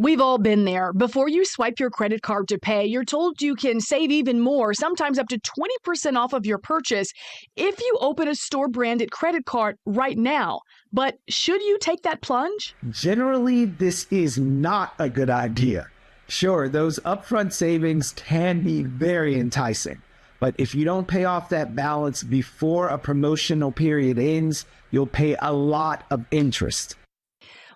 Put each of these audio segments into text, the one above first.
We've all been there. Before you swipe your credit card to pay, you're told you can save even more, sometimes up to 20% off of your purchase if you open a store-branded credit card right now. But should you take that plunge? Generally, this is not a good idea. Sure, those upfront savings can be very enticing, but if you don't pay off that balance before a promotional period ends, you'll pay a lot of interest.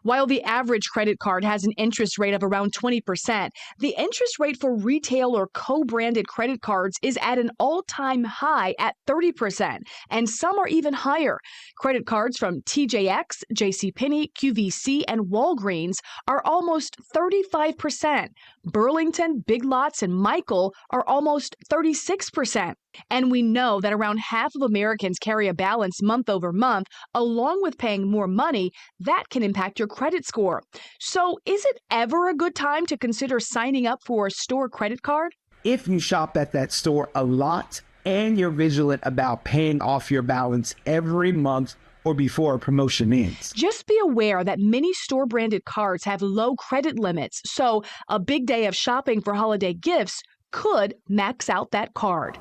While the average credit card has an interest rate of around 20%, the interest rate for retail or co-branded credit cards is at an all-time high at 30%, and some are even higher. Credit cards from TJX, JCPenney, QVC, and Walgreens are almost 35%. Burlington, Big Lots, and Michael are almost 36%. And we know that around half of Americans carry a balance month over month, along with paying more money. That can impact your credit score. So is it ever a good time to consider signing up for a store credit card? If you shop at that store a lot and you're vigilant about paying off your balance every month or before a promotion ends. Just be aware that many store-branded cards have low credit limits, so a big day of shopping for holiday gifts could max out that card.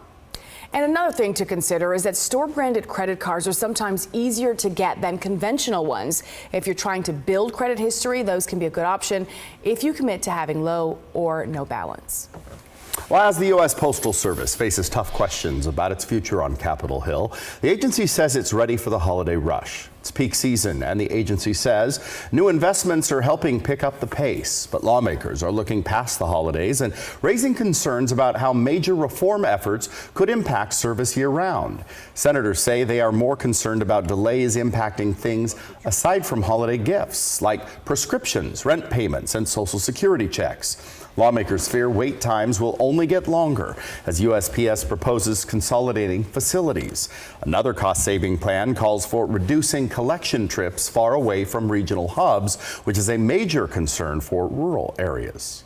And another thing to consider is that store-branded credit cards are sometimes easier to get than conventional ones. If you're trying to build credit history, those can be a good option if you commit to having low or no balance. Well, as the U.S. Postal Service faces tough questions about its future on Capitol Hill, the agency says it's ready for the holiday rush. It's peak season, and the agency says new investments are helping pick up the pace. But lawmakers are looking past the holidays and raising concerns about how major reform efforts could impact service year-round. Senators say they are more concerned about delays impacting things aside from holiday gifts, like prescriptions, rent payments, and Social Security checks. Lawmakers fear wait times will only get longer as USPS proposes consolidating facilities. Another cost-saving plan calls for reducing collection trips far away from regional hubs, which is a major concern for rural areas.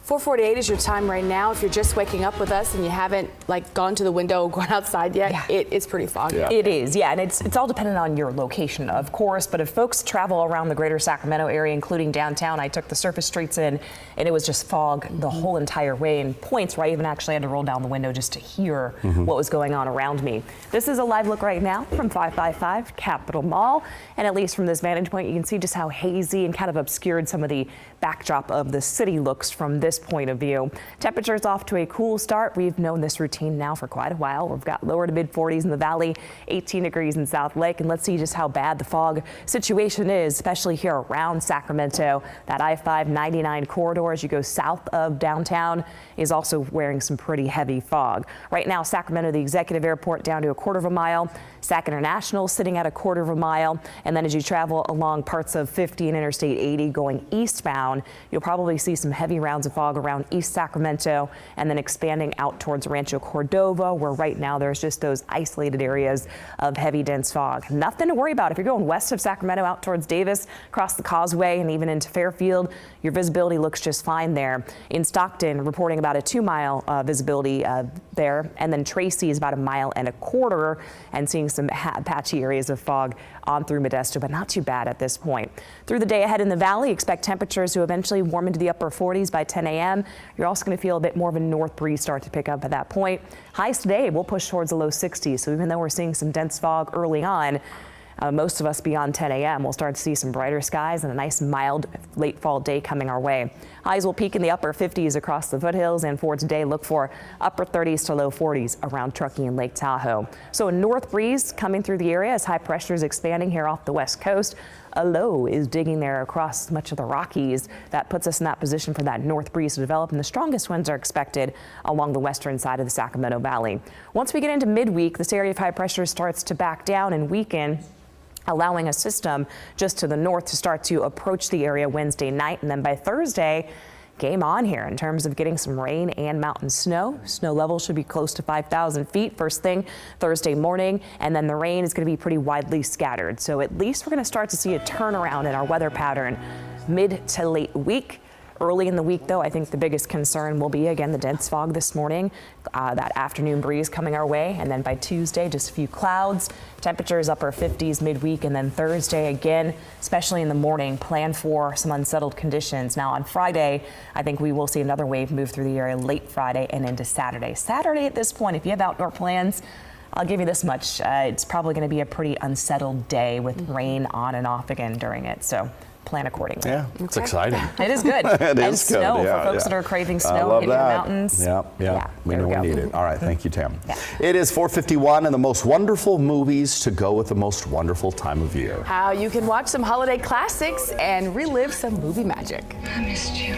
4:48 is your time right now. If you're just waking up with us and you haven't gone to the window or gone outside yet, it's pretty foggy. Yeah. It is, yeah, and it's all dependent on your location, of course. But if folks travel around the greater Sacramento area, including downtown, I took the surface streets in, and it was just fog the whole entire way. And points where I even actually had to roll down the window just to hear what was going on around me. This is a live look right now from 555 Capitol Mall, and at least from this vantage point, you can see just how hazy and kind of obscured some of the backdrop of the city looks from this point of view. Temperatures off to a cool start. We've known this routine now for quite a while. We've got lower to mid 40s in the valley, 18 degrees in South Lake, and let's see just how bad the fog situation is, especially here around Sacramento. That I-5-99 corridor as you go south of downtown is also wearing some pretty heavy fog. Right now, Sacramento, the executive airport, down to a quarter of a mile. Sac International sitting at a quarter of a mile. And then as you travel along parts of 50 and Interstate 80 going eastbound, you'll probably see some heavy rounds of fog around East Sacramento and then expanding out towards Rancho Cordova, where right now there's just those isolated areas of heavy, dense fog. Nothing to worry about if you're going west of Sacramento out towards Davis, across the causeway, and even into Fairfield. Your visibility looks just fine there. In Stockton, reporting about a 2-mile visibility there, and then Tracy is about 1.25 miles and seeing some patchy areas of fog on through Modesto, but not too bad at this point. Through the day ahead in the valley, expect temperatures to eventually warm into the upper 40s by 10 a.m. You're also going to feel a bit more of a north breeze start to pick up at that point. Highs today will push towards the low 60s, so even though we're seeing some dense fog early on, most of us beyond 10 a.m. will start to see some brighter skies and a nice mild late fall day coming our way. Highs will peak in the upper 50s across the foothills, and for today look for upper 30s to low 40s around Truckee and Lake Tahoe. So a north breeze coming through the area as high pressure is expanding here off the west coast. A low is digging there across much of the Rockies. That puts us in that position for that north breeze to develop, and the strongest winds are expected along the western side of the Sacramento Valley. Once we get into midweek, this area of high pressure starts to back down and weaken, allowing a system just to the north to start to approach the area Wednesday night. And then by Thursday, game on here in terms of getting some rain and mountain snow. Snow level should be close to 5,000 feet first thing Thursday morning, and then the rain is going to be pretty widely scattered. So at least we're going to start to see a turnaround in our weather pattern mid to late week. Early in the week, though, I think the biggest concern will be, again, the dense fog this morning, that afternoon breeze coming our way, and then by Tuesday, just a few clouds. Temperatures upper 50s midweek, and then Thursday again, especially in the morning, plan for some unsettled conditions. Now on Friday, I think we will see another wave move through the area late Friday and into Saturday. Saturday at this point, if you have outdoor plans, I'll give you this much. It's probably going to be a pretty unsettled day with rain on and off again during it. So plan accordingly. Yeah, it's exciting. It is good. It and is good. snow Yeah, for folks yeah. that are craving I snow love in your that. mountains. Yeah. We know we need it. All right, thank you, Tam. Yeah. It is 4:51 and the most wonderful movies to go with the most wonderful time of year. How you can watch some holiday classics and relive some movie magic. I missed you.